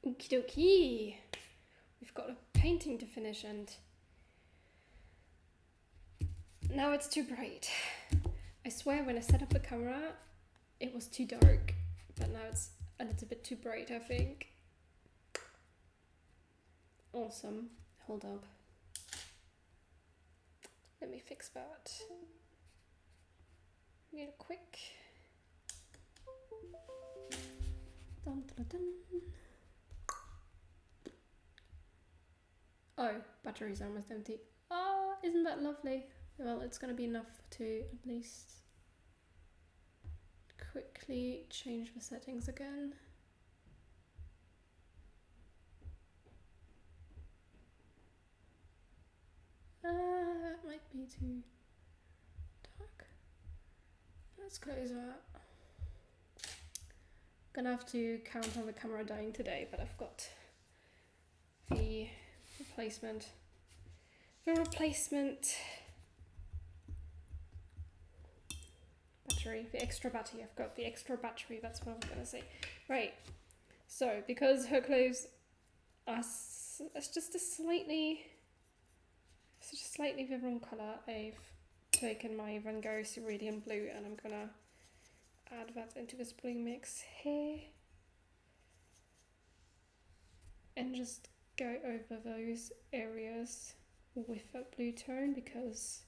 Okie dokie. We've got a painting to finish and now it's too bright. I swear when I set up the camera, it was too dark, but now it's a little bit too bright, I think. Awesome. Hold up. Let me fix that. Real quick. Dun, dun, dun. Oh, battery's almost empty. Oh, isn't that lovely? Well, it's gonna be enough to at least quickly change the settings again. That might be too dark. Let's close that. Gonna have to count on the camera dying today, but I've got the replacement. Battery, the extra battery. I've got the extra battery, that's what I was gonna say. Right, so because her clothes are just slightly the wrong colour, I've taken my Van Gogh Cerulean Blue and I'm gonna add that into this blue mix here and just go over those areas with that blue tone because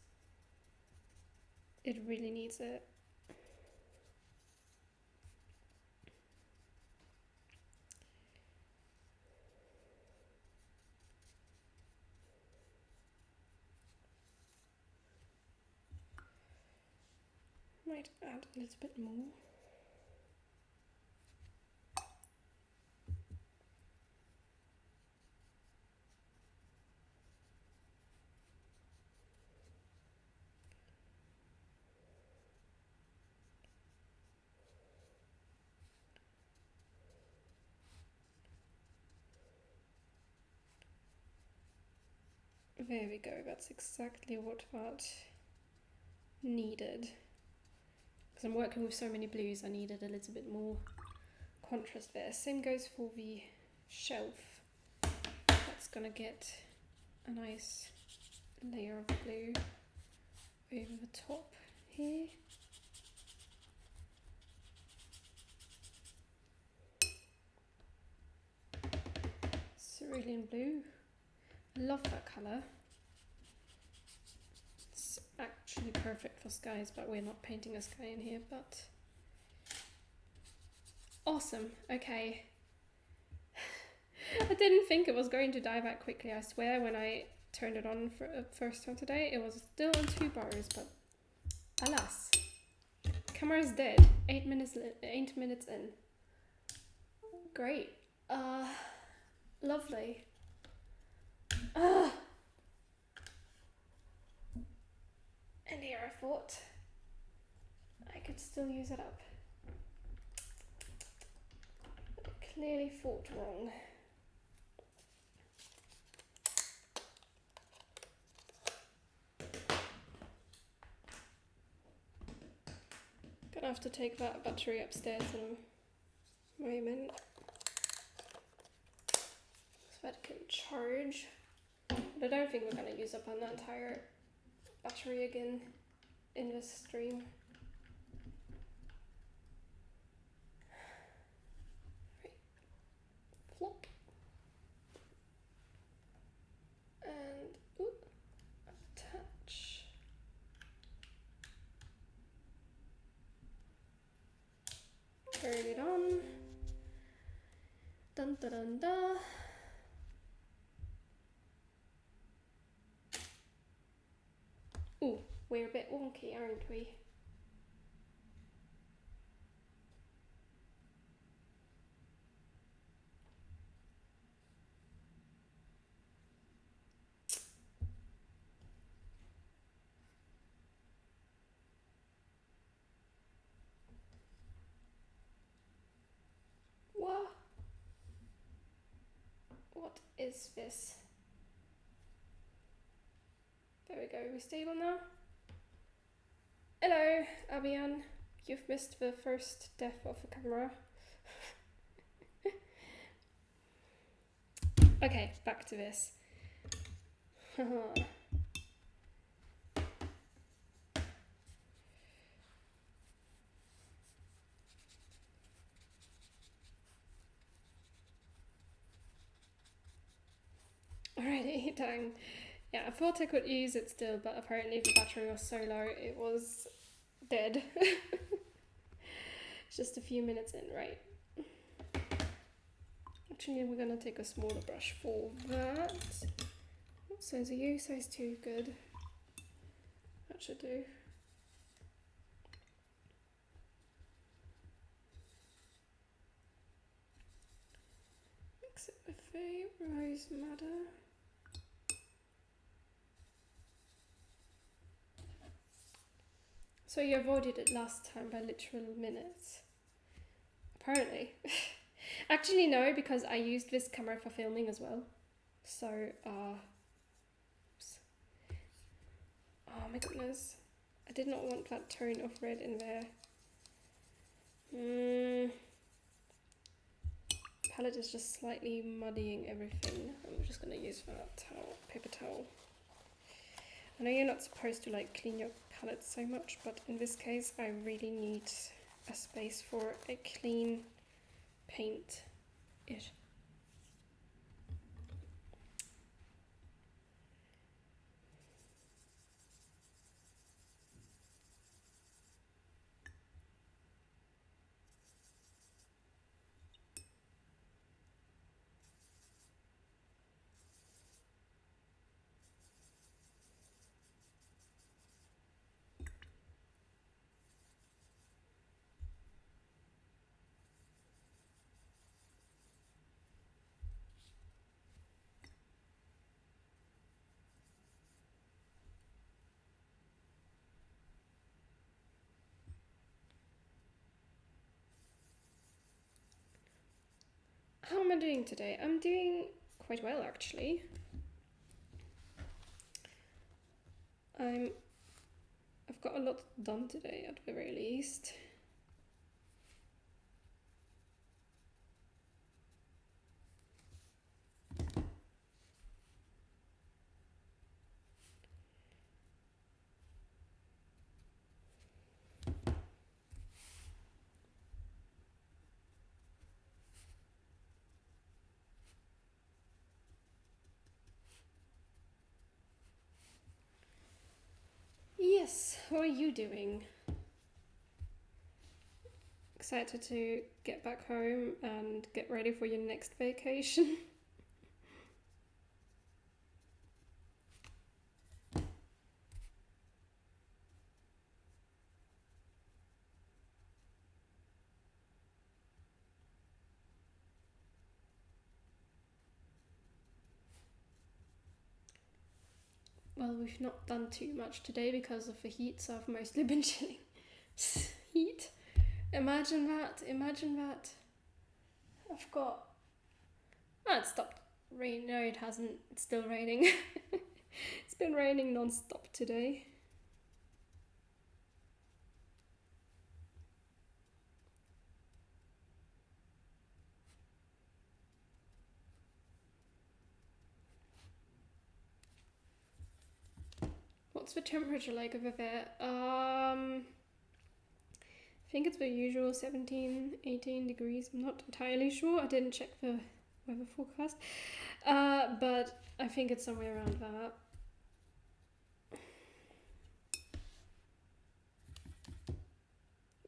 it really needs it. Might add a little bit more. There we go, that's exactly what that needed. Because I'm working with so many blues, I needed a little bit more contrast there. Same goes for the shelf. That's gonna get a nice layer of blue over the top here. Cerulean blue. I love that colour. It's actually perfect for skies, but we're not painting a sky in here, but awesome. Okay. I didn't think it was going to die that quickly. I swear when I turned it on for the first time today, it was still on 2 bars, but alas. Camera is dead. 8 minutes in. Great. Lovely. And here I thought I could still use it up. But I clearly thought wrong. Gonna have to take that battery upstairs in a moment so that it can charge. But I don't think we're gonna use up on the entire battery again in this stream. Right. Flop. And attach. Turn it on. Dun dun dun dun. Ooh, we're a bit wonky, aren't we? What is this? There we go, are we stable now? Hello, Abian. You've missed the first death of the camera. Okay, back to this. Alrighty, dang. Yeah, I thought I could use it still, but apparently the battery was so low it was dead. Just a few minutes in, right? Actually, we're gonna take a smaller brush for that. What size are you? Size 2, good. That should do. Mix it with a rose madder. So you avoided it last time by literal minutes. Apparently. Actually no, because I used this camera for filming as well. So, oops. Oh my goodness. I did not want that tone of red in there. Palette is just slightly muddying everything. I'm just gonna use that towel, paper towel. I know you're not supposed to like clean your palette so much, but in this case I really need a space for a clean paint. How am I doing today? I'm doing quite well actually. I've got a lot done today at the very least. Yes, how are you doing? Excited to get back home and get ready for your next vacation? Well, we've not done too much today because of the heat, so I've mostly been chilling. Heat? Imagine that, imagine that. I've got... Oh, it stopped raining. No, it hasn't. It's still raining. It's been raining non-stop today. What's the temperature like over there? I think it's the usual 17, 18 degrees. I'm not entirely sure. I didn't check the weather forecast. But I think it's somewhere around that.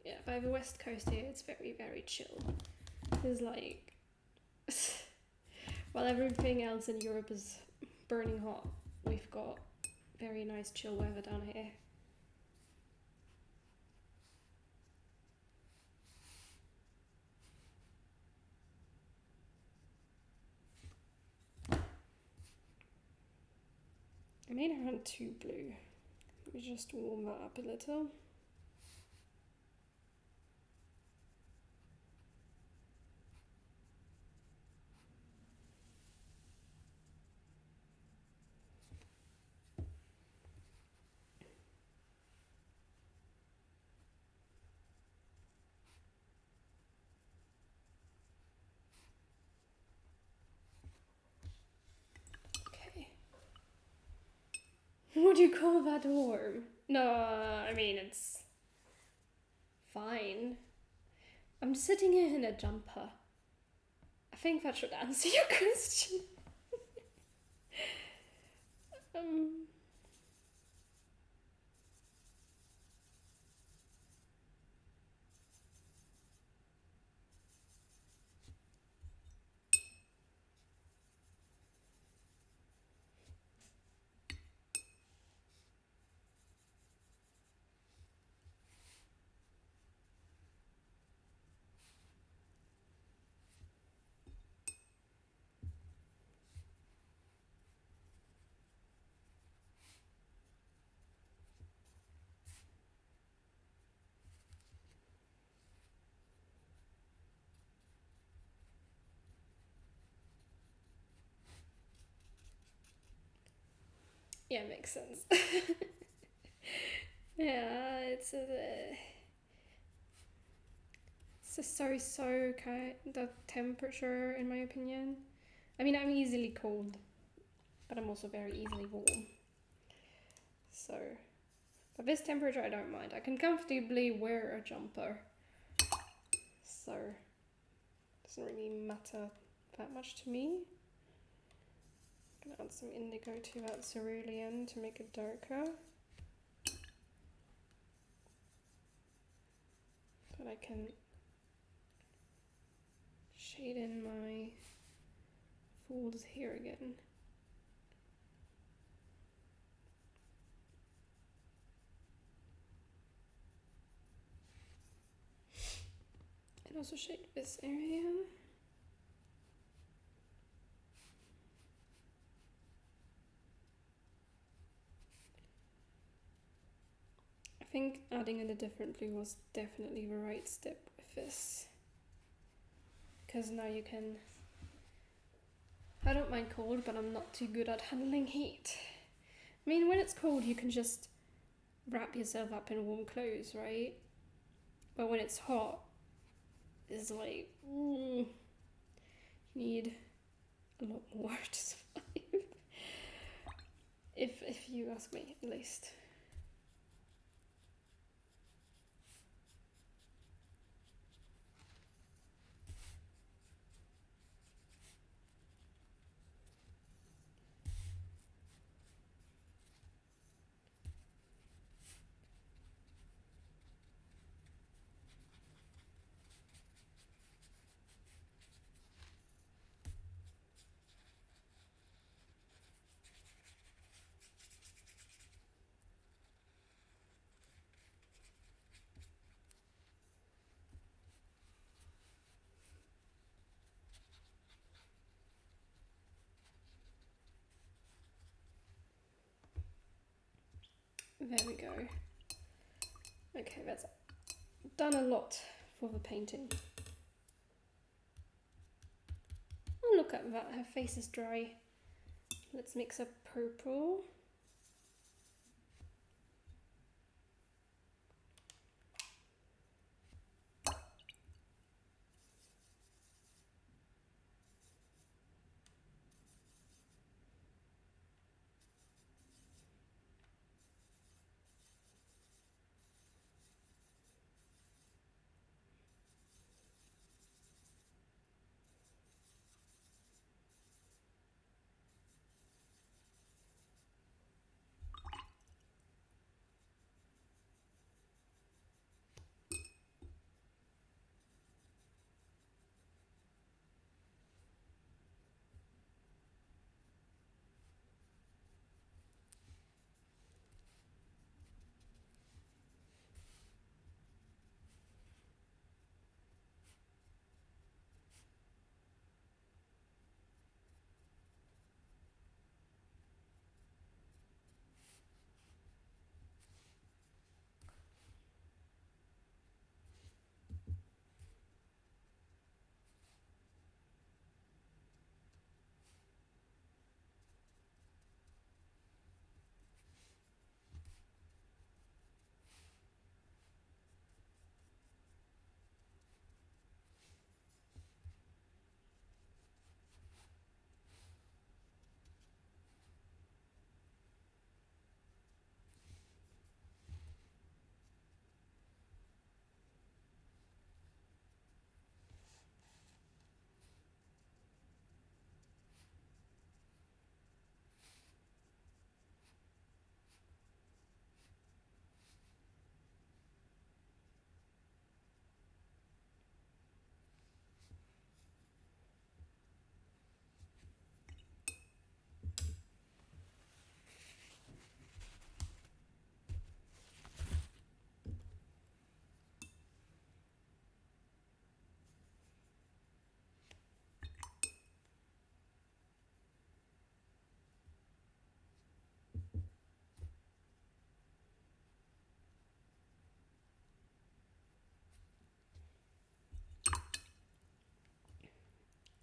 Yeah, by the west coast here, it's very, very chill. There's like... while everything else in Europe is burning hot, we've got very nice chill weather down here. I made around 2 blue. Let me just warm that up a little. What do you call that warm? No, I mean, it's fine. I'm sitting here in a jumper. I think that should answer your question. um, yeah, makes sense. Yeah, it's a so kind the temperature, in my opinion. I mean, I'm easily cold, but I'm also very easily warm. So, but this temperature I don't mind. I can comfortably wear a jumper. So, it doesn't really matter that much to me. I'm gonna add some indigo to that cerulean to make it darker. But I can shade in my folds here again. And also shade this area. I think adding in a different blue was definitely the right step with this. Because now you can... I don't mind cold, but I'm not too good at handling heat. I mean, when it's cold, you can just wrap yourself up in warm clothes, right? But when it's hot, it's like, you need a lot more to survive. If you ask me, at least. There we go. Okay, that's done a lot for the painting. Oh, look at that, her face is dry. Let's mix up purple.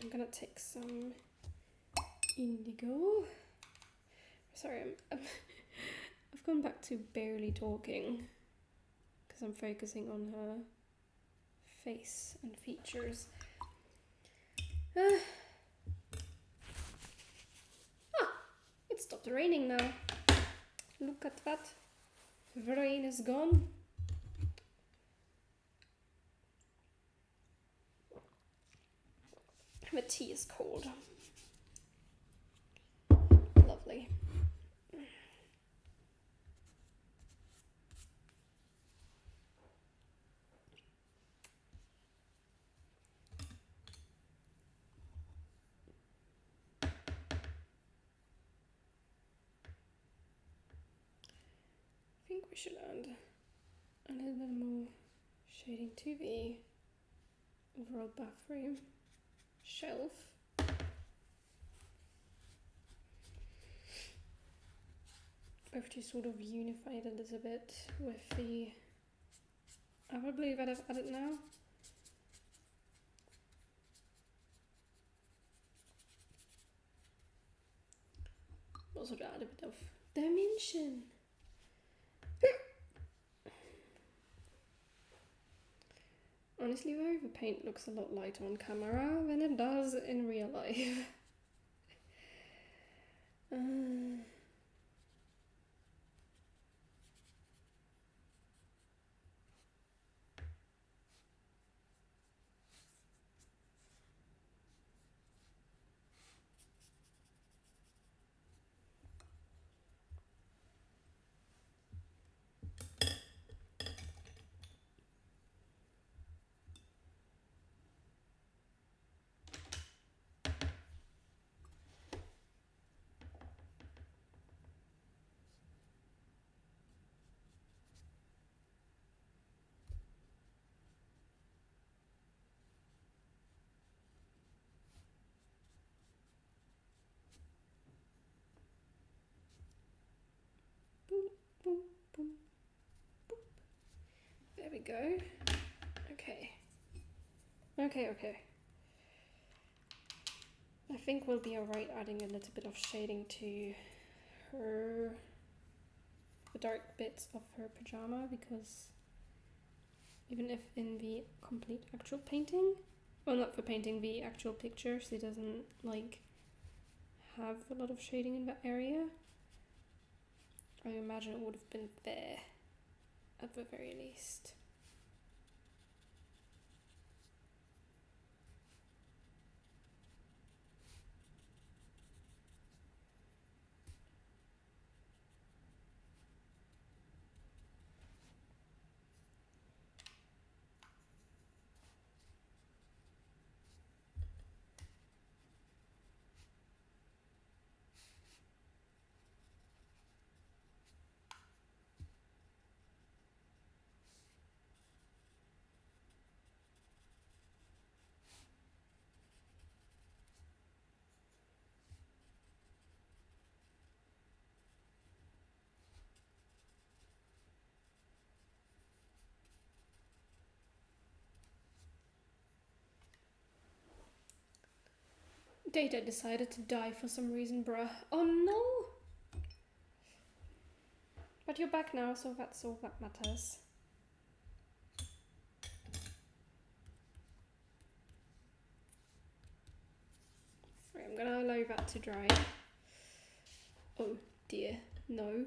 I'm gonna take some indigo. Sorry, I've gone back to barely talking because I'm focusing on her face and features. It stopped raining now. Look at that. The rain is gone. The tea is cold. Lovely. I think we should add a little bit more shading to the overall bathroom shelf. Both to sort of unify it a little bit with the other blue that I've added now. Also to add a bit of dimension. Honestly though, the paint looks a lot lighter on camera than it does in real life. Boom, boom, boop. There we go. Okay. Okay. I think we'll be alright adding a little bit of shading to the dark bits of her pajama, because even if in the complete actual painting, well, not for painting, the actual picture, she doesn't like have a lot of shading in that area. I imagine it would have been there at the very least. Data decided to die for some reason, bruh. Oh no! But you're back now, so that's all that matters. Right, I'm gonna allow that to dry. Oh dear, no.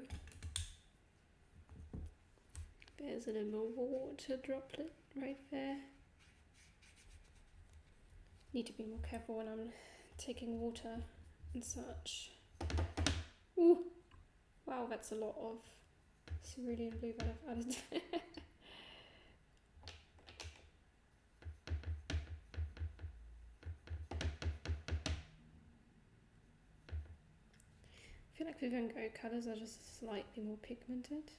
There's a little water droplet right there. Need to be more careful when I'm taking water and such. Ooh! Wow, that's a lot of cerulean blue that I've added. I feel like the Van Gogh colours are just slightly more pigmented.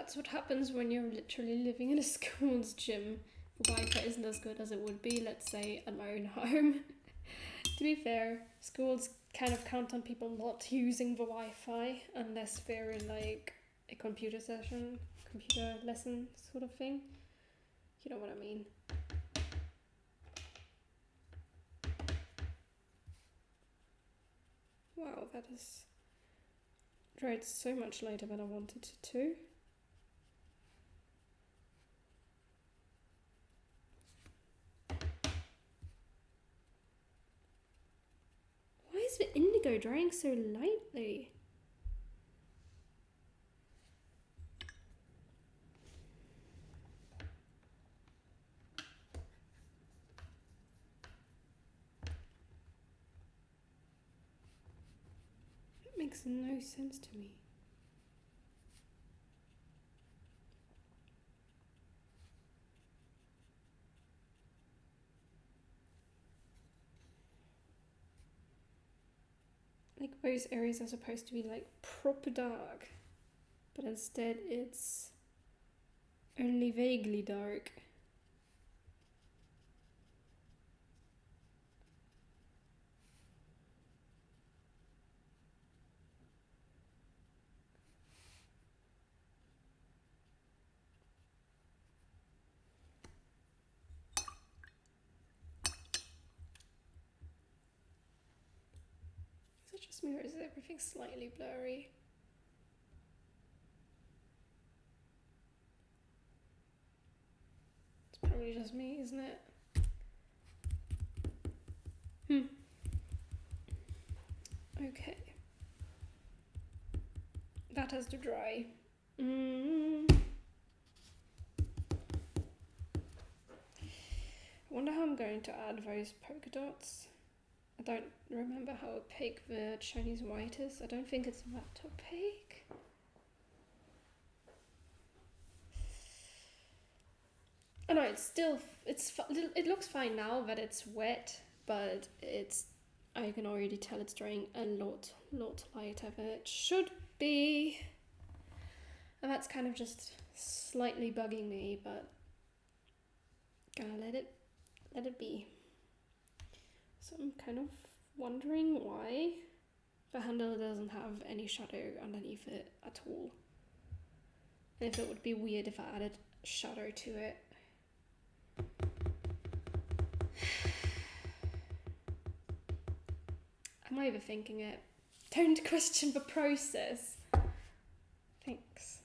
that's what happens when you're literally living in a school's gym. Wi-Fi isn't as good as it would be, let's say, at my own home. To be fair, schools kind of count on people not using the Wi-Fi unless they're in like a computer lesson sort of thing. You know what I mean. Wow, that is dried so much later than I wanted it to. Why is the indigo drying so lightly? It makes no sense to me. Like those areas are supposed to be like proper dark, but instead it's only vaguely dark. Is it just me or is everything slightly blurry? It's probably just me, isn't it? Okay. That has to dry. I wonder how I'm going to add those polka dots. I don't remember how opaque the Chinese white is. I don't think it's that opaque. Oh no, it looks fine now that it's wet, but I can already tell it's drying a lot lighter than it should be. And that's kind of just slightly bugging me, but gonna let it be. So I'm kind of wondering why the handle doesn't have any shadow underneath it at all. And if it would be weird if I added shadow to it. I'm overthinking it. Don't question the process. Thanks.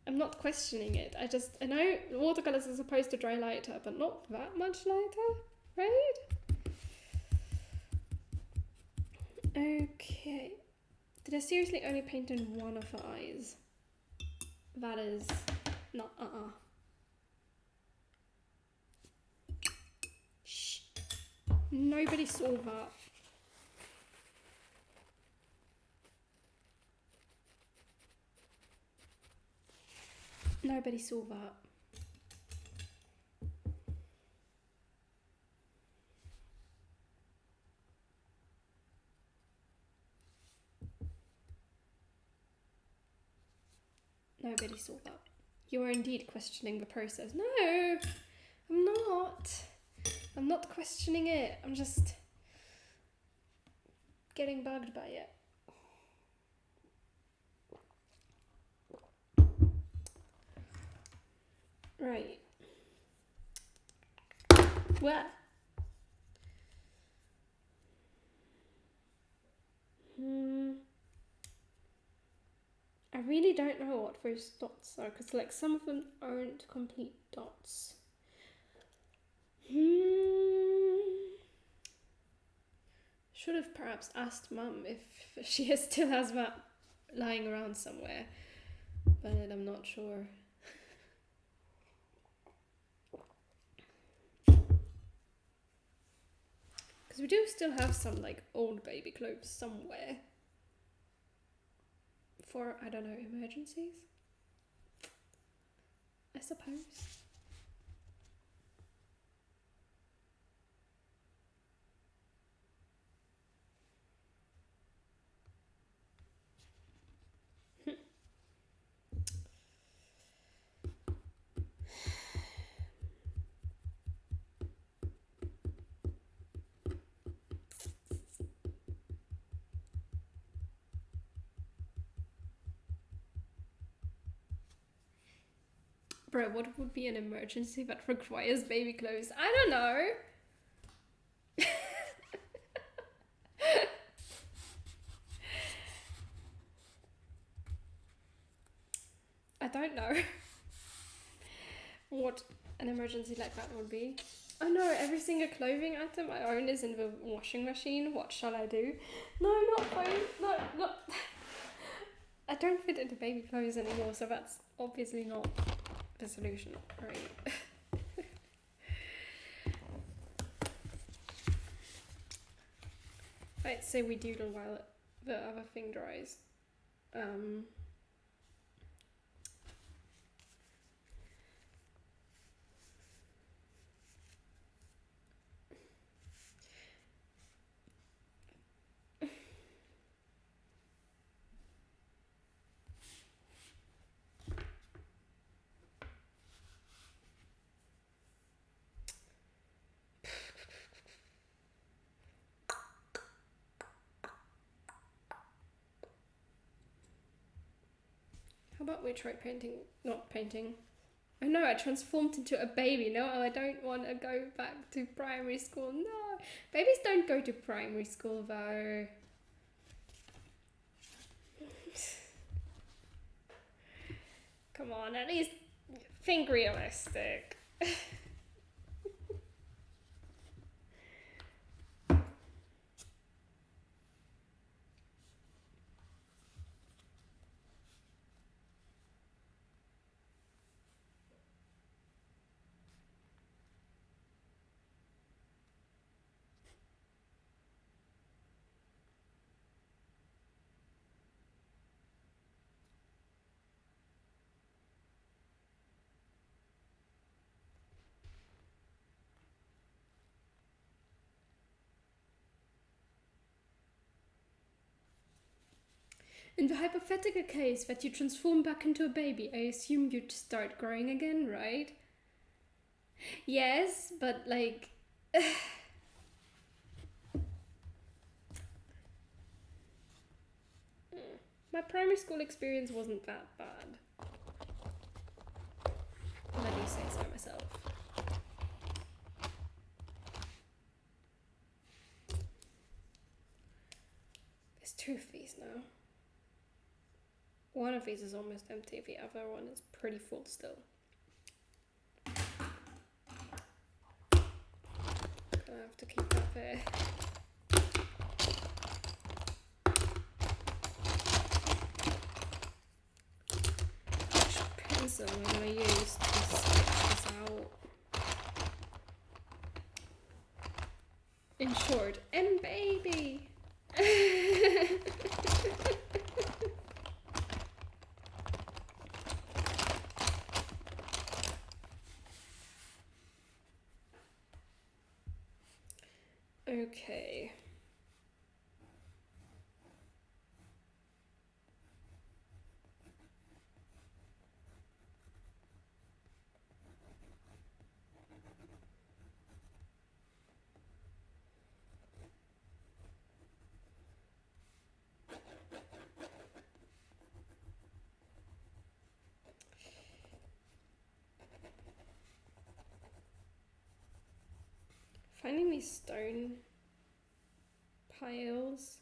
I'm not questioning it. I know watercolors are supposed to dry lighter, but not that much lighter, right? Okay. Did I seriously only paint in one of her eyes? That is not Shh. Nobody saw that. Nobody saw that. Nobody saw that. You are indeed questioning the process. No, I'm not. I'm not questioning it. I'm just getting bugged by it. Right. Where? I really don't know what those dots are, because like some of them aren't complete dots. Should have perhaps asked Mum if she still has that lying around somewhere, but I'm not sure. Because we do still have some like old baby clothes somewhere. For, I don't know, emergencies? I suppose. Bro, what would be an emergency that requires baby clothes? I don't know. I don't know what an emergency like that would be. Oh no, every single clothing item I own is in the washing machine. What shall I do? No, not phone. No, not. I don't fit into baby clothes anymore, so that's obviously not the solution, right? I'd say we doodle while the other thing dries. How about we try painting? Not painting. Oh no, I transformed into a baby. No, I don't want to go back to primary school. No, babies don't go to primary school though. Come on, at least think realistic. In the hypothetical case that you transform back into a baby, I assume you'd start growing again, right? Yes, but like... My primary school experience wasn't that bad. Let me say so myself. There's two of these now. One of these is almost empty, the other one is pretty full still. Gonna have to keep that there. Which pencil am I gonna use to sketch this out? In short, baby! Okay. Finding these stone piles.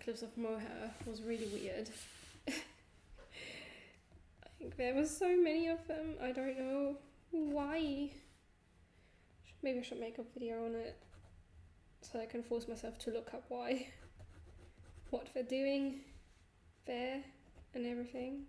Cliffs of Moher was really weird. I think there were so many of them. I don't know why. Maybe I should make a video on it so I can force myself to look up why. What they're doing there and everything.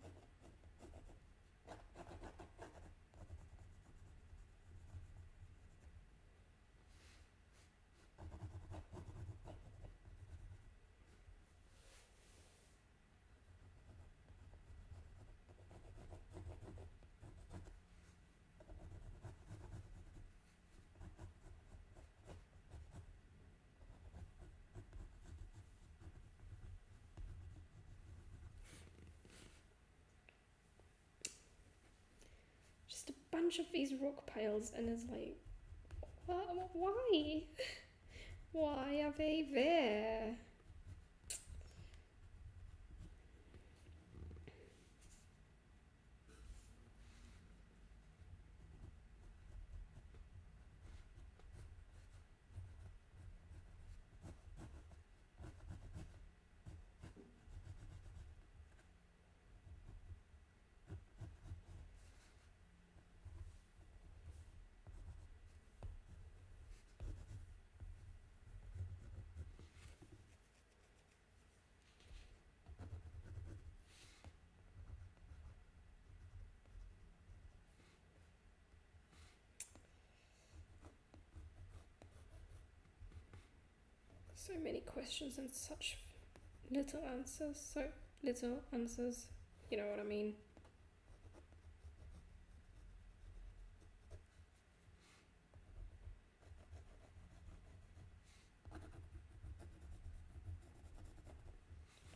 Just a bunch of these rock piles, and it's like, why? Why are they there? So many questions and such little answers. So little answers. You know what I mean?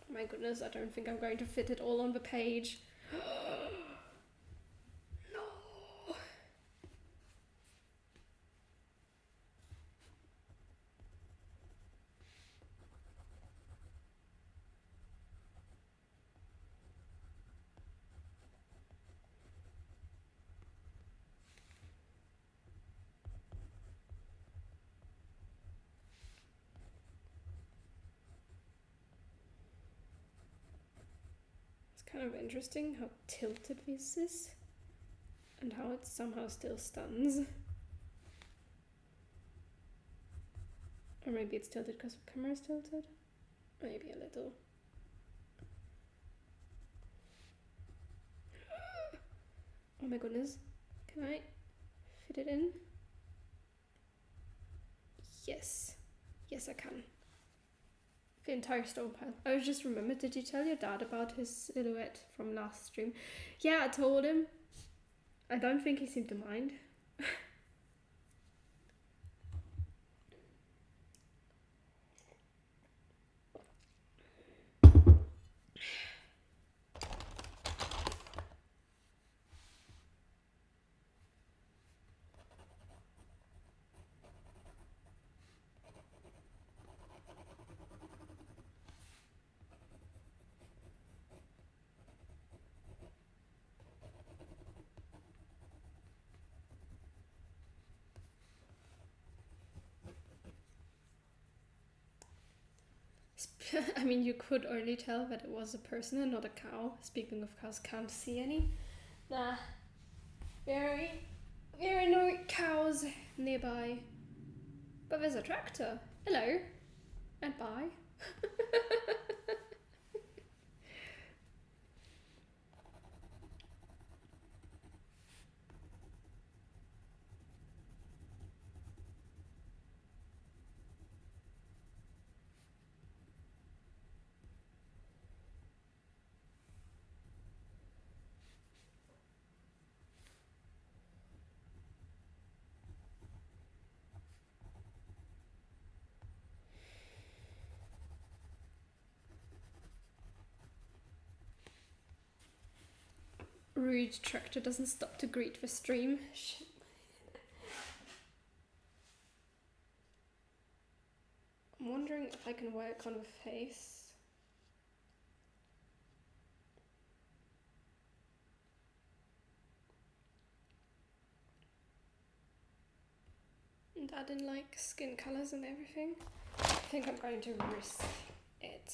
Oh my goodness, I don't think I'm going to fit it all on the page. No. It's kind of interesting how tilted this is and how it somehow still stands. Or maybe it's tilted because the camera is tilted. Maybe a little. Oh my goodness. Can I fit it in? Yes. Yes, I can. The entire stone pile. I just remembered, did you tell your dad about his silhouette from last stream? Yeah, I told him. I don't think he seemed to mind. I mean, you could only tell that it was a person and not a cow. Speaking of cows, can't see any. Nah. Very no cows nearby. But there's a tractor. Hello. And bye. Rude tractor doesn't stop to greet the stream. Shit. I'm wondering if I can work on the face. And add in like skin colors and everything. I think I'm going to risk it.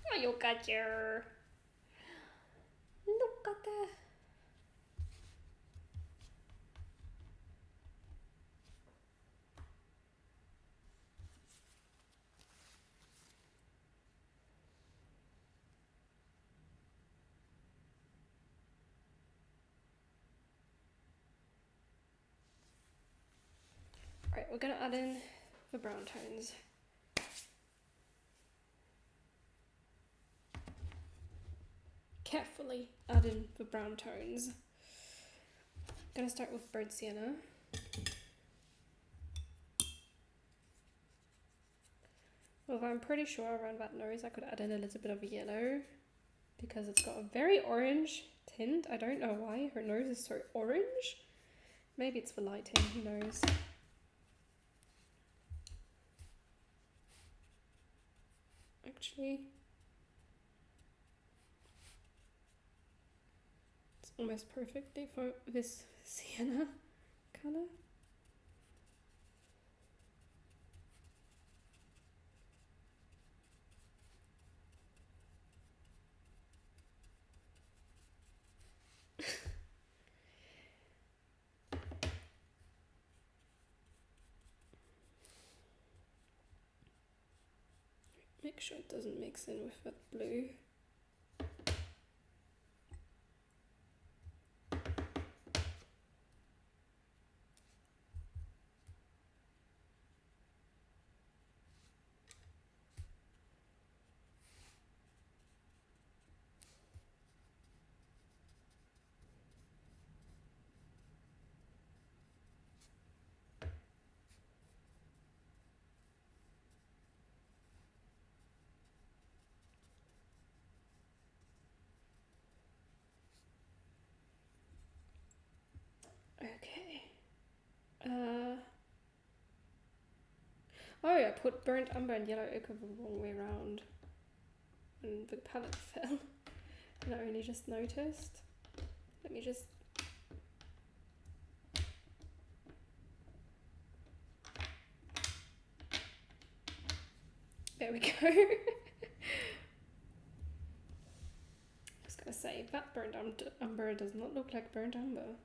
Oh, look at you. Look at that. Right, we're gonna add in the brown tones. Carefully add in the brown tones. Gonna start with burnt sienna. Although I'm pretty sure around that nose I could add in a little bit of yellow because it's got a very orange tint. I don't know why her nose is so orange. Maybe it's the lighting, who knows. Actually, it's almost perfectly for this sienna color. Make sure it doesn't mix in with that blue. Okay. Oh, I put burnt umber and yellow ochre the wrong way around. And the palette fell. And I only just noticed. Let me just... There we go. I was gonna say, that burnt umber does not look like burnt umber.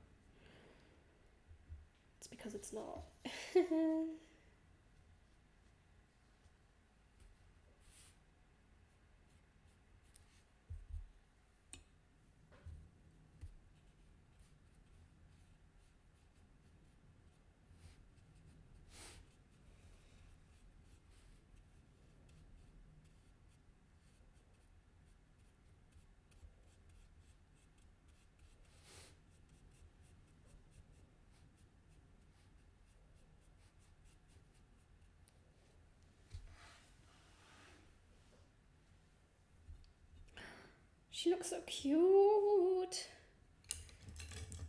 It's because it's not. She looks so cute.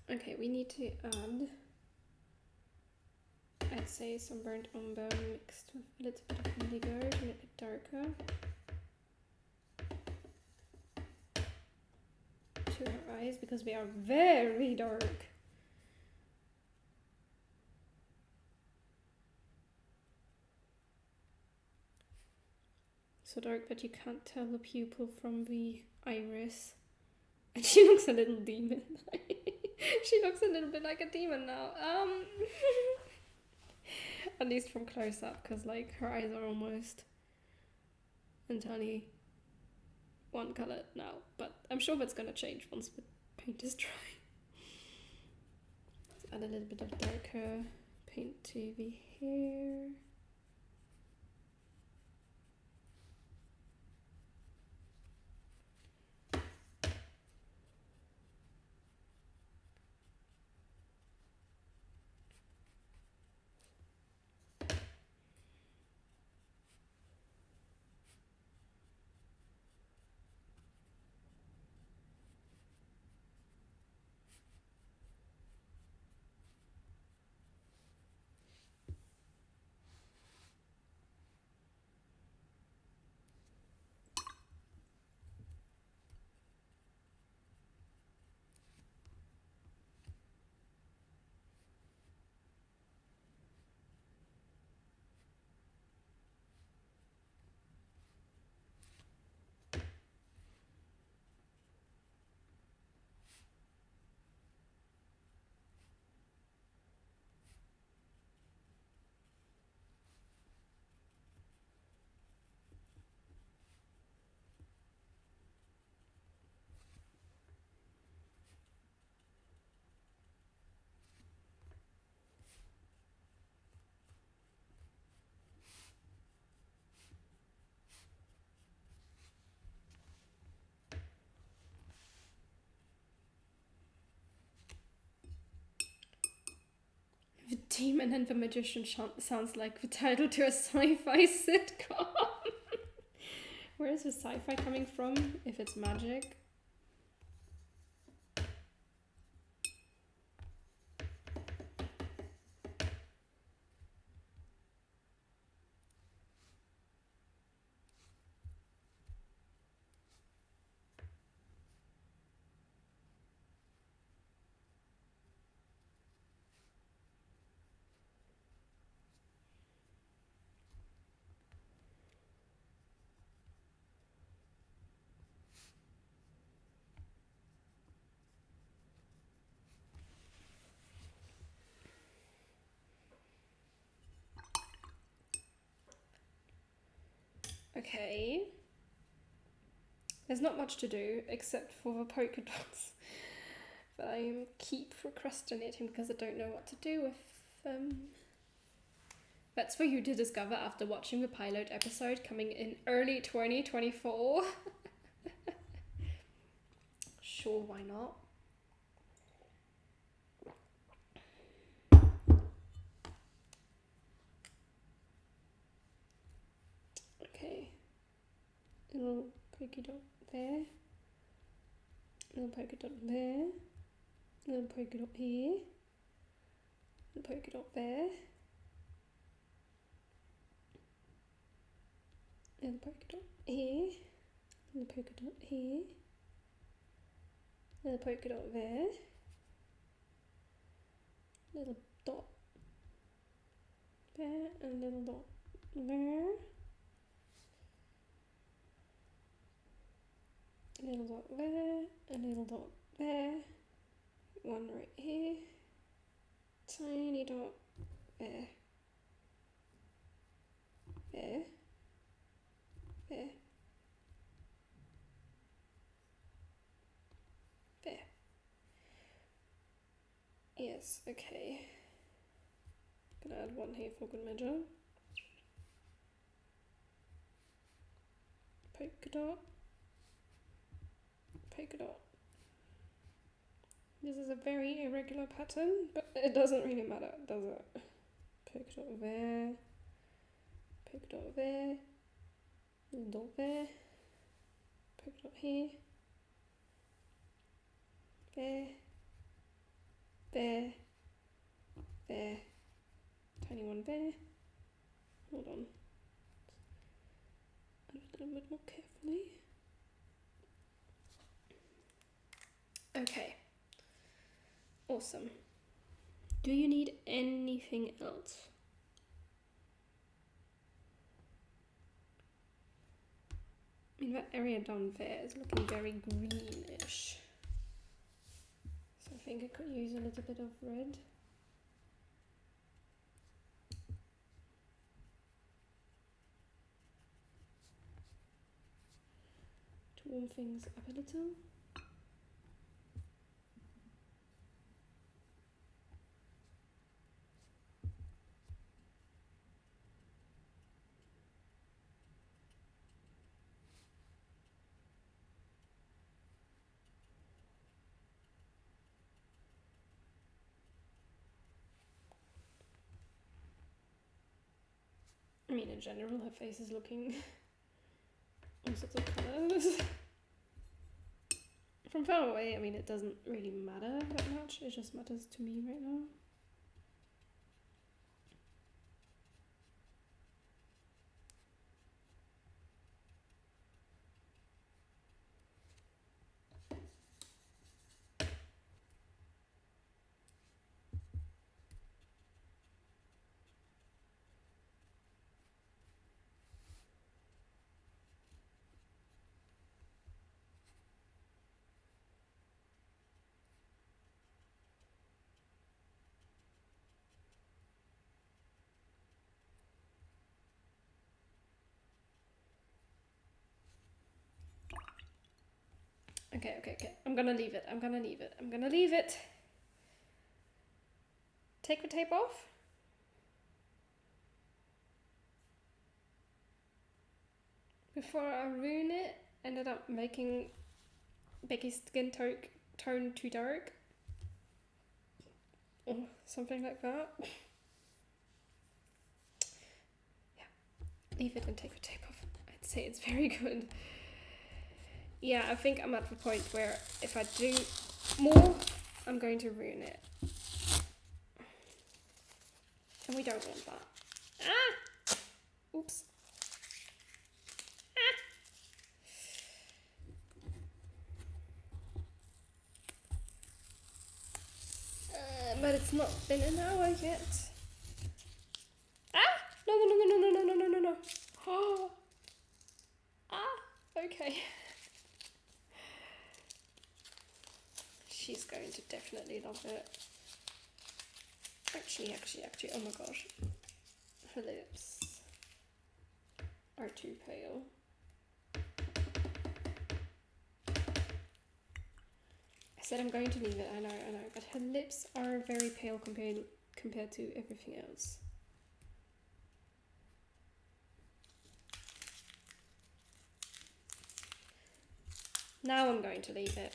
Okay, we need to add, I'd say, some burnt umber mixed with a little bit of indigo to make it darker. To her eyes, because we are very dark. So dark that you can't tell the pupil from the iris. And she looks a little demon. She looks a little bit like a demon now. At least from close up, because like her eyes are almost entirely one color now. But I'm sure that's gonna change once the paint is dry. Let's add a little bit of darker paint to the hair. The Demon and the Magician sounds like the title to a sci-fi sitcom. Where is the sci-fi coming from if it's magic? Okay. There's not much to do except for the polka dots. But I keep procrastinating because I don't know what to do with them. That's for you to discover after watching the pilot episode coming in early 2024. Sure, why not? Okay. Little polka dot there. Little polka dot there. Little polka dot here. Little polka dot there. Little polka dot here. Little polka dot here. Little polka dot there. Little dot there and little dot there. Little dot there, a little dot there, one right here, tiny dot there, there, there, there. Yes, okay. Gonna add one here for good measure. Polka dot. Polka dot. This is a very irregular pattern, but it doesn't really matter, does it? Polka dot there, polka dot there, little dot there, polka dot here, there, there, there, tiny one there. Hold on. Add a little bit more carefully. Okay. Awesome. Do you need anything else? I mean, that area down there is looking very greenish. So I think I could use a little bit of red. To warm things up a little. I mean, in general, her face is looking all sorts of colours. From far away, I mean, it doesn't really matter that much. It just matters to me right now. Okay. I'm gonna leave it. Take the tape off. Before I ruin it, ended up making Becky's skin tone too dark. Or something like that. Yeah. Leave it and take the tape off. I'd say it's very good. Yeah, I think I'm at the point where if I do more, I'm going to ruin it. And we don't want that. Ah! Oops. But it's not been an hour yet. Ah! No. Oh. Ah! Okay. She's going to definitely love it. Actually, oh my gosh. Her lips are too pale. said I'm going to leave it, I know, but her lips are very pale compared to everything else. Now I'm going to leave it.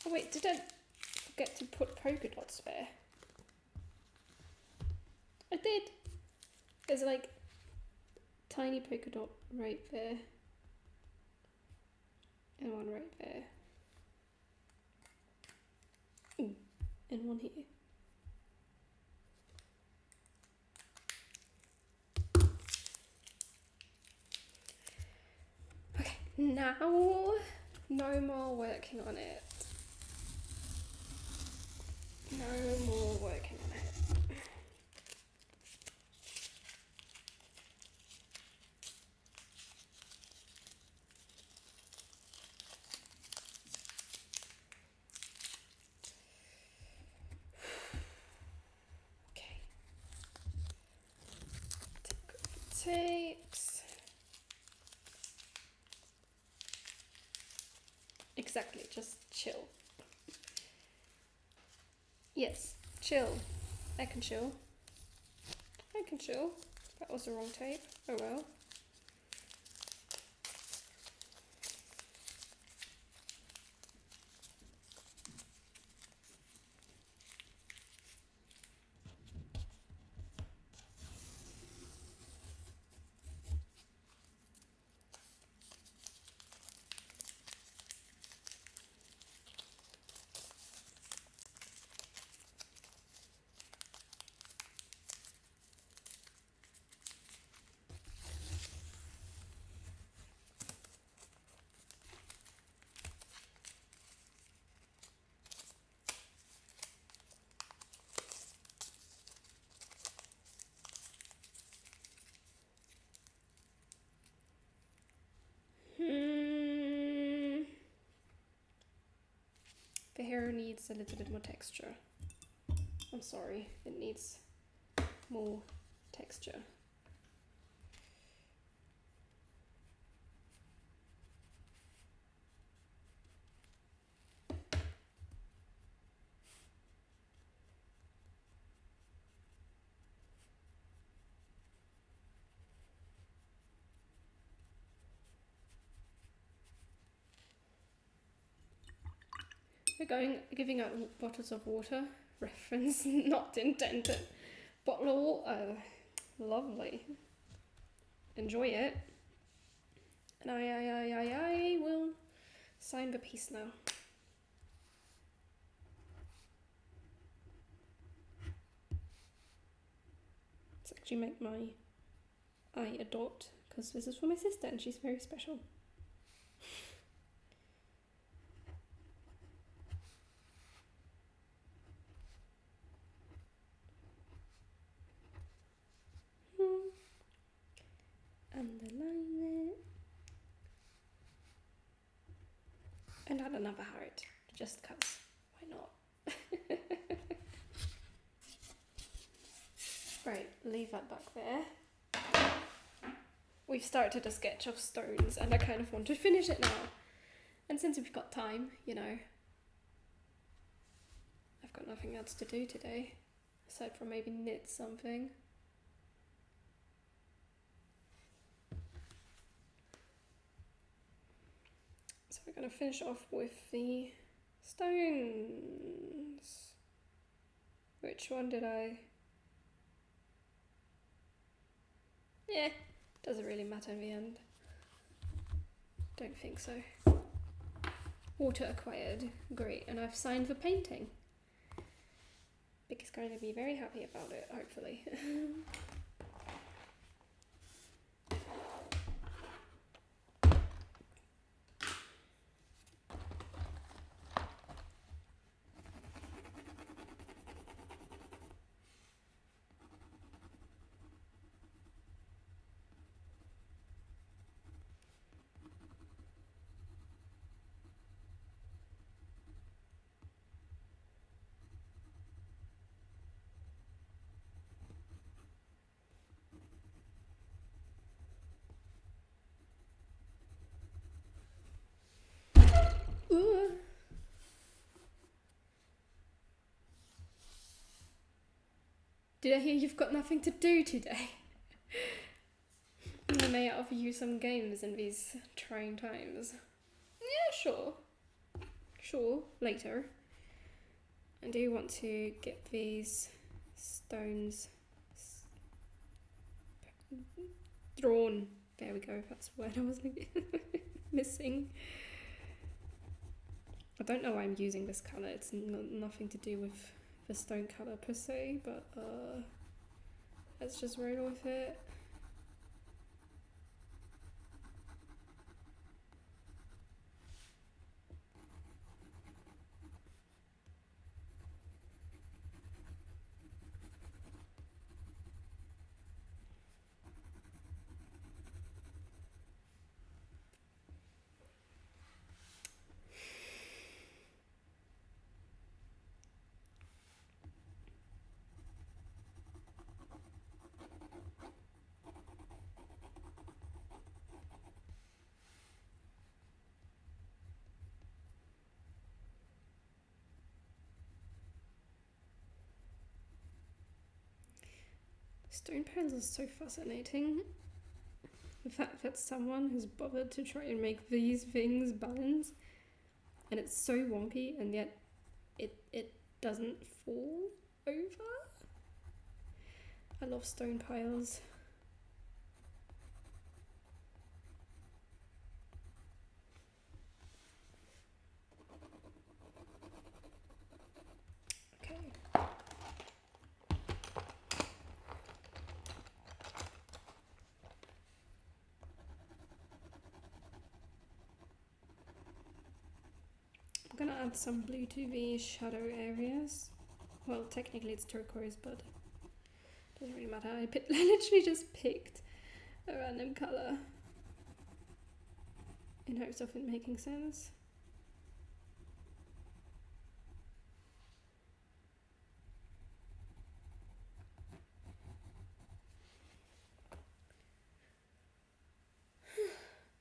Oh wait, did I forget to put polka dots there? I did! There's like tiny polka dot right there. And one right there. Ooh, and one here. Okay, now no more working on it. No more working on it. Okay. Tapes. Exactly, just chill. Yes, chill. I can chill. I can chill. That was the wrong tape. Oh well. The hair needs a little bit more texture. I'm sorry, it needs more texture. We're giving out bottles of water. Reference not intended. Bottle of water. Lovely. Enjoy it. And I will sign the piece now. Let's actually make my eye a dot, because this is for my sister and she's very special. Underline it. And add another heart, just cause. Why not? Right, leave that back there. We've started a sketch of stones and I kind of want to finish it now. And since we've got time, you know, I've got nothing else to do today, aside from maybe knit something. So we're going to finish off with the stones. Which one did I... Yeah, doesn't really matter in the end. Don't think so. Water acquired, great, and I've signed the painting. Vic is going to be very happy about it, hopefully. Did I hear you've got nothing to do today? I may offer you some games in these trying times. Yeah, sure. Sure, later. I do want to get these stones drawn. There we go, that's the word I was missing. I don't know why I'm using this colour, it's nothing to do with the stone colour per se, but let's just roll with it. Stone piles are so fascinating. The fact that someone has bothered to try and make these things balance, and it's so wonky, and yet it doesn't fall over. I love stone piles. Okay. I'm gonna add some blue to the shadow areas. Well, technically it's turquoise, but it doesn't really matter. I literally just picked a random colour in hopes of it making sense.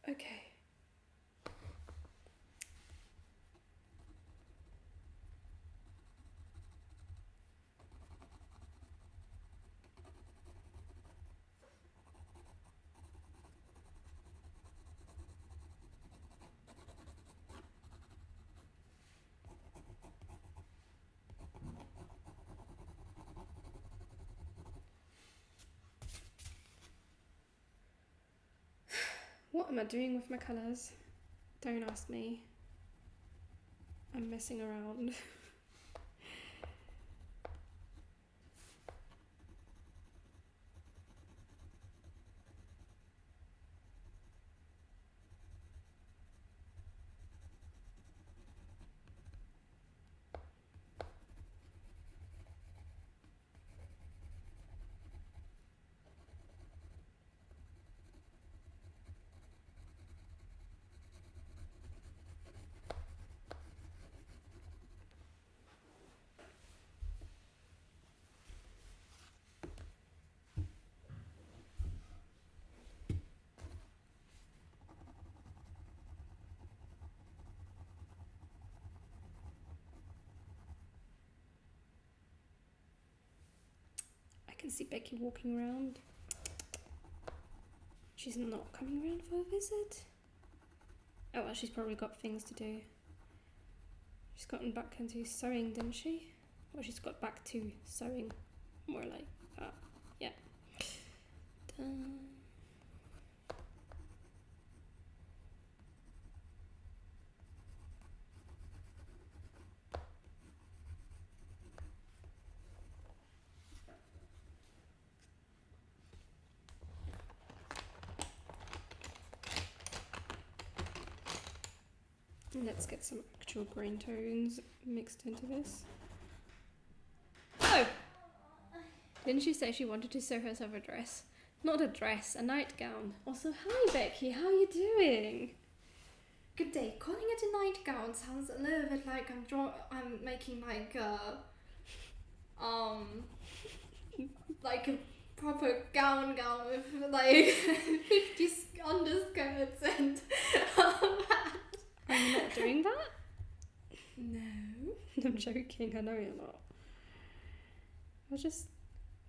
Okay. What am I doing with my colours? Don't ask me. I'm messing around. I can see Becky walking around. She's not coming around for a visit. Oh well, she's probably got things to do. She's gotten back into sewing, didn't she? Well, she's got back to sewing. More like that. Yeah. Dun. Let's get some actual green tones mixed into this. Oh! Didn't she say she wanted to sew herself a dress? Not a dress, a nightgown. Also, hi Becky, how are you doing? Good day. Calling it a nightgown sounds a little bit like I'm making like like a proper gown with like 50 underskirts and Are you not doing that? No. I'm joking, I know you're not. I was just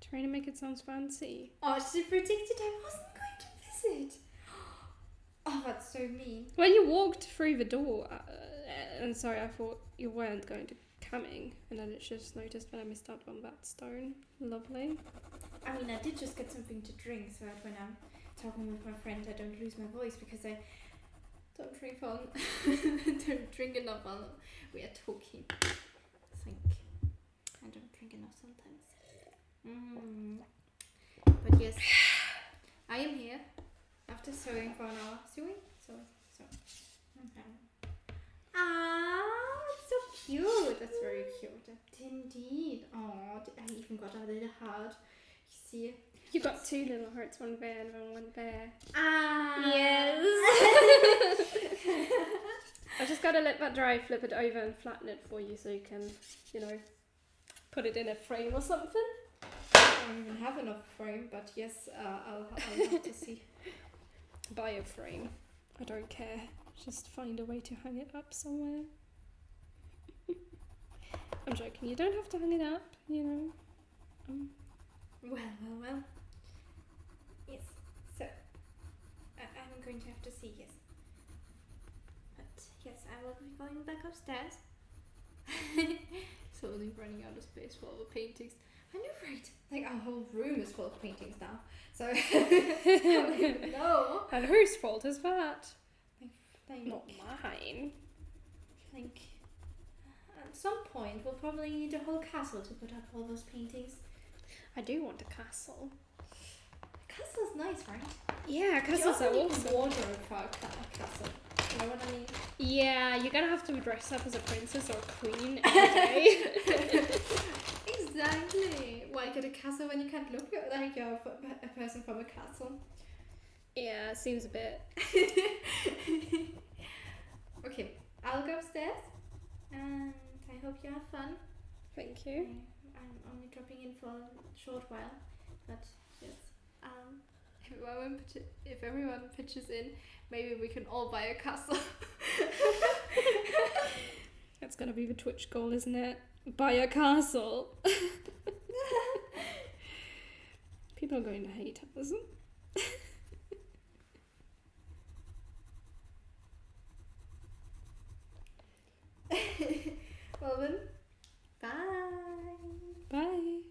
Trying to make it sound fancy. Oh, she predicted I wasn't going to visit. Oh, that's so mean. Well, you walked through the door, and sorry, I thought you weren't going to coming, and I just noticed that I missed out on that stone. Lovely. I mean, I did just get something to drink so that when I'm talking with my friend, I don't lose my voice because I don't drink enough while we are talking. I think I don't drink enough sometimes. But yes, I am here after sewing for an hour. Sewing? So. It's so cute. That's very cute. Indeed. Oh, I even got a little heart. You see? You got two little hearts, one there and one there. Yes. I just gotta let that dry, flip it over and flatten it for you so you can, put it in a frame or something. I don't even have enough frame, but yes, I'll have to see. Buy a frame. I don't care. Just find a way to hang it up somewhere. I'm joking. You don't have to hang it up, Well. Yes. So, I'm going to have to see, yes. But, yes, I will be going back upstairs. Slowly running out of space for all the paintings. I know, right? Like, our whole room is full of paintings now. So, I don't even know. And whose fault is that? Not mine. Like, at some point, we'll probably need a whole castle to put up all those paintings. I do want a castle. Castle's nice, right? Yeah, castles are awesome. Wardrobe for a castle. You know what I mean? Yeah, you're gonna have to dress up as a princess or a queen every day. Exactly. Why get a castle when you can't look like you're a person from a castle? Yeah, seems a bit. Okay, I'll go upstairs, and I hope you have fun. Thank you. I'm only dropping in for a short while, but yes. If everyone pitches in, maybe we can all buy a castle. That's gonna be the Twitch goal, isn't it? Buy a castle. People are going to hate us. Well then, bye. Bye.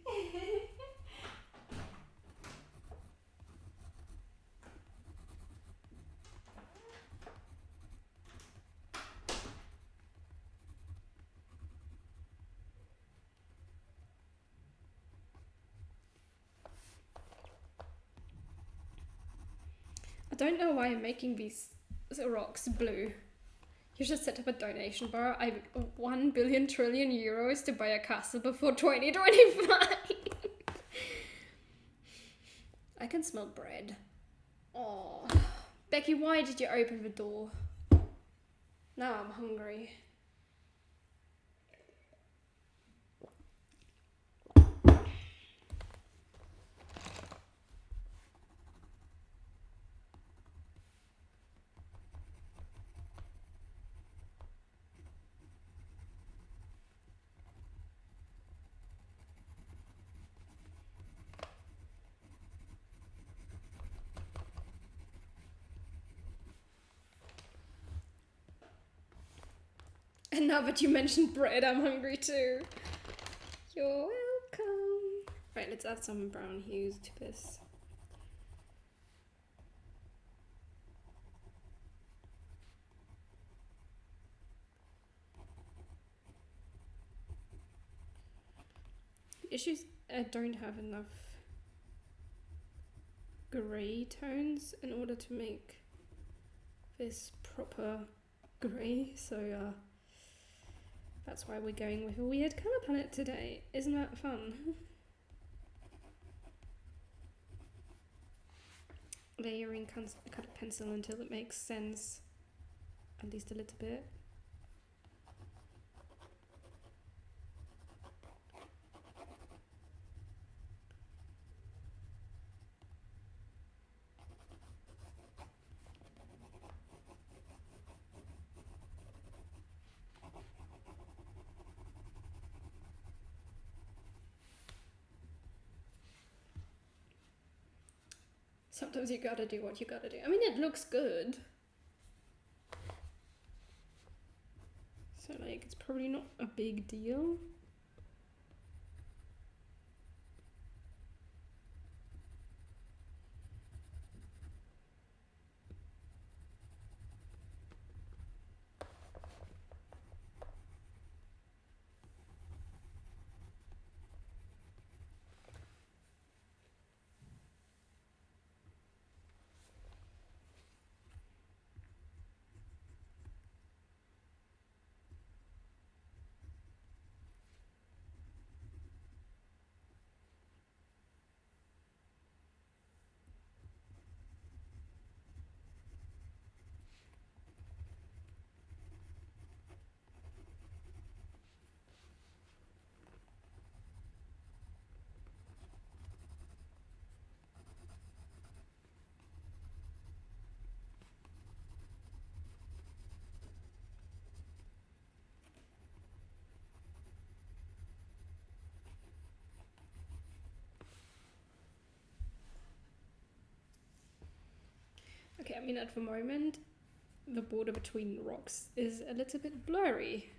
I don't know why I'm making these rocks blue. You should set up a donation bar. I 1 billion trillion euros to buy a castle before 2025. I can smell bread. Oh, Becky, why did you open the door? Now I'm hungry. And now that you mentioned bread, I'm hungry too. You're welcome. Right, let's add some brown hues to this. The issue is I don't have enough grey tones in order to make this proper grey, so that's why we're going with a weird colour palette today. Isn't that fun? Layering cut a pencil until it makes sense, at least a little bit. Sometimes you gotta do what you gotta do. I mean, it looks good. So, like, it's probably not a big deal. Okay, I mean, at the moment, the border between the rocks is a little bit blurry.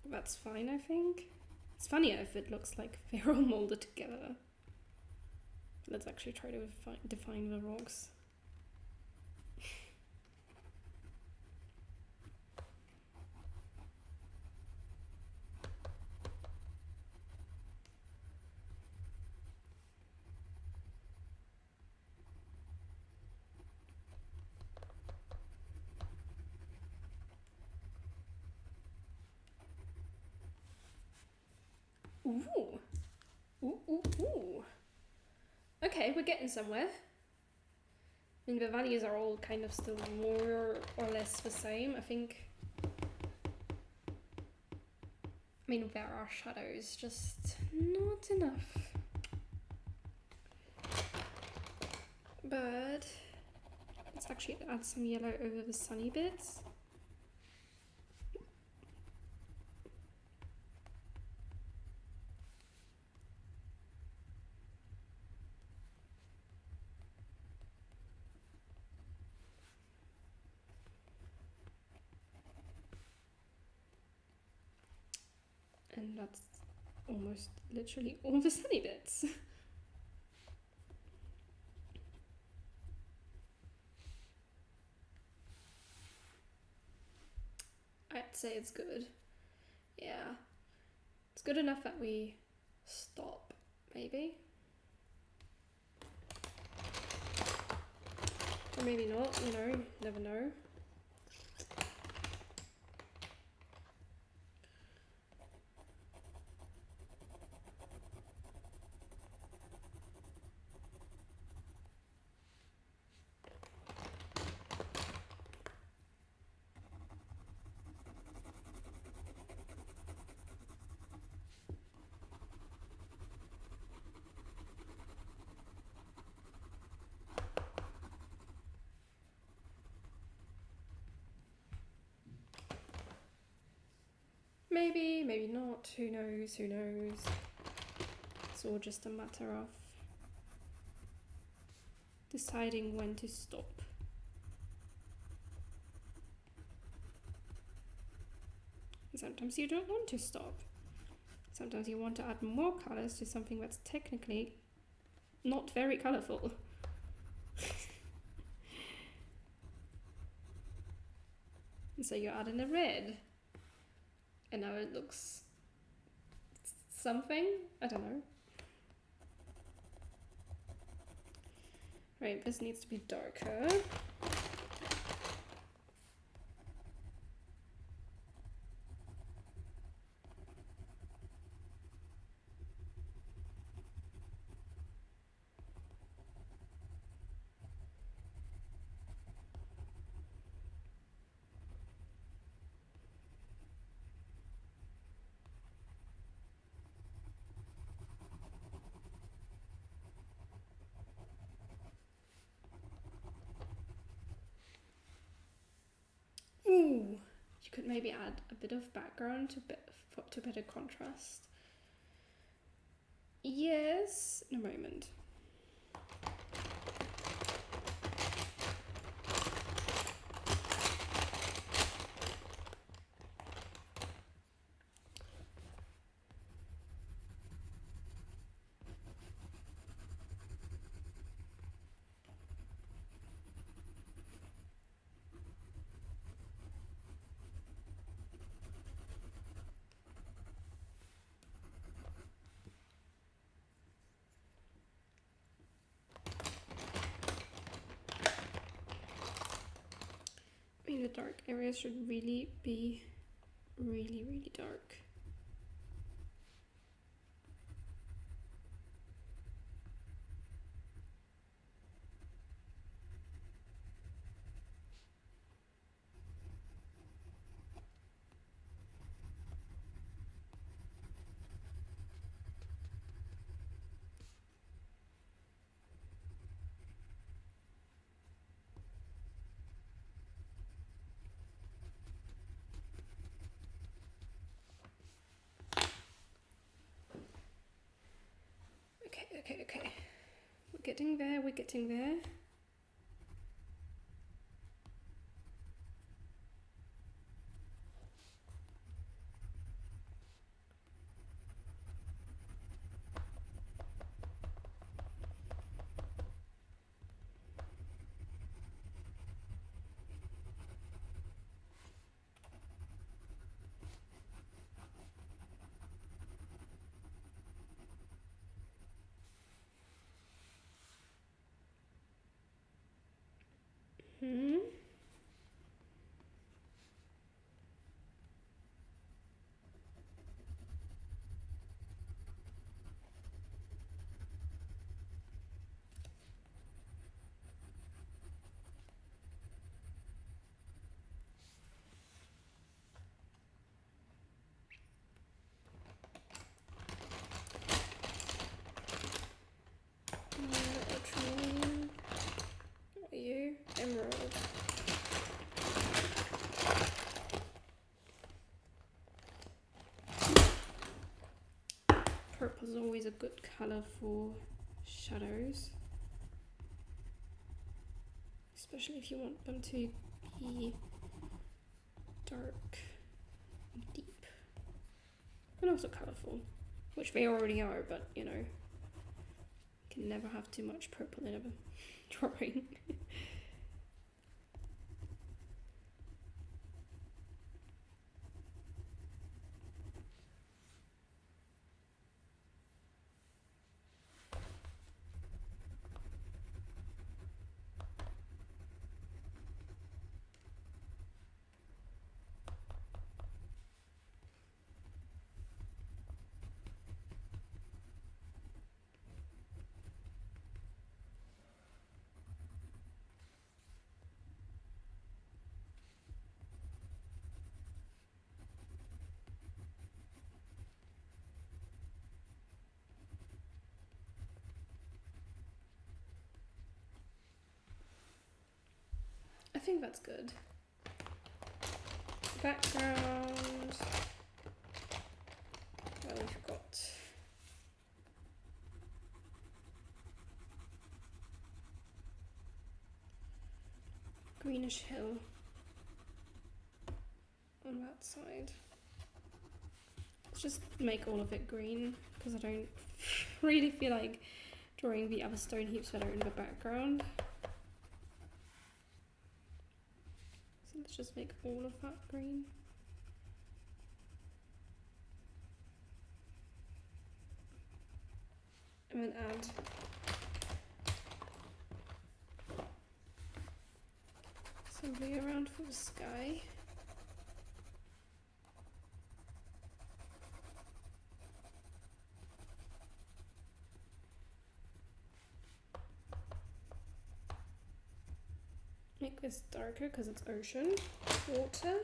That's fine, I think. It's funnier if it looks like they're all molded together. Let's actually try to define the rocks. Ooh. Ooh, ooh, ooh. Okay, we're getting somewhere. I mean, the values are all kind of still more or less the same. I think... I mean, there are shadows, just not enough. But let's actually add some yellow over the sunny bits. And that's almost literally all the sunny bits. I'd say it's good. Yeah. It's good enough that we stop, maybe. Or maybe not, you know, never know. Maybe, maybe not, who knows, who knows. It's all just a matter of deciding when to stop. And sometimes you don't want to stop. Sometimes you want to add more colors to something that's technically not very colorful. And so you add in a red. And now it looks something? I don't know. Right, this needs to be darker. could maybe add a bit of background to better contrast. Yes, in a moment. I mean, the dark areas should really be really dark. Okay. We're getting there. Ultramarine. What are you? Emerald. Purple is always a good colour for shadows, especially if you want them to be dark and deep and also colourful, which they already are, but you know, you can never have too much purple in a drawing. I think that's good. Background. Well, we've got greenish hill on that side. Let's just make all of it green because I don't really feel like drawing the other stone heaps that are in the background. So let's just make all of that green. And then add something around for the sky. Make this darker because it's ocean, water.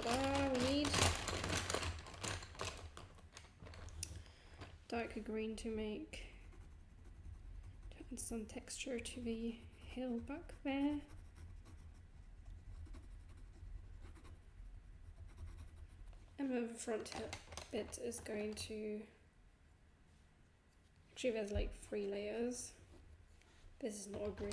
We need darker green to add some texture to the hill back there. And the front bit is going to, actually there's like 3 layers. This is not green.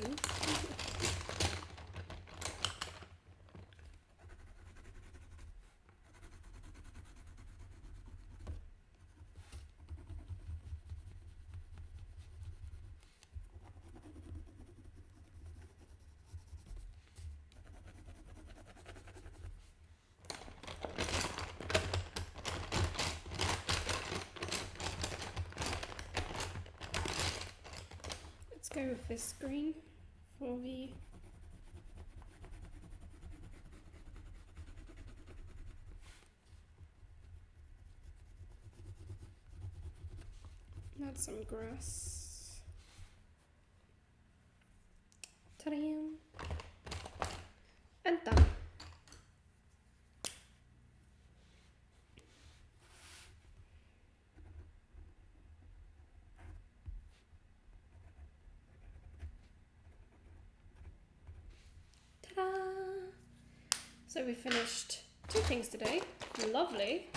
Let's go with this green for the add some grass. Ta-da! And done. Ta-da! So we finished 2 things today. Lovely.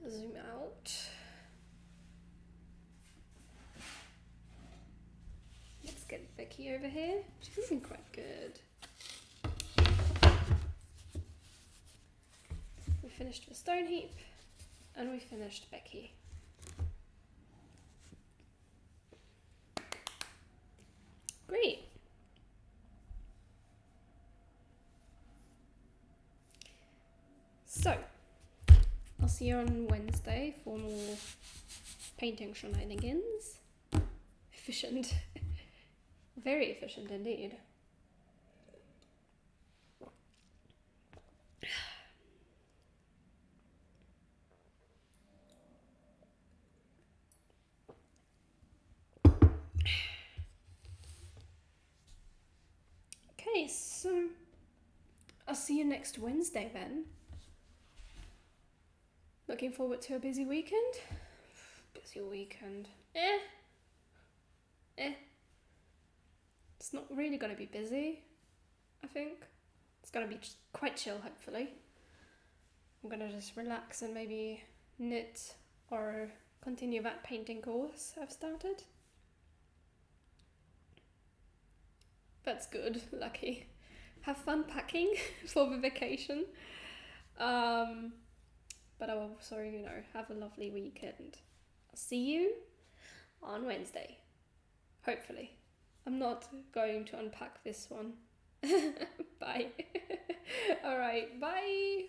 Zoom out. Let's get Becky over here. She's looking quite good. We finished the stone heap and we finished Becky. Great. So, I'll see you on Wednesday for more painting shenanigans. Efficient. Very efficient indeed. Okay, so I'll see you next Wednesday then. Looking forward to a busy weekend. Busy weekend. It's not really going to be busy, I think. It's going to be quite chill, hopefully. I'm going to just relax and maybe knit or continue that painting course I've started. That's good, lucky. Have fun packing for the vacation. But I will also, have a lovely weekend. I'll see you on Wednesday. Hopefully. I'm not going to unpack this one. Bye. Alright, bye.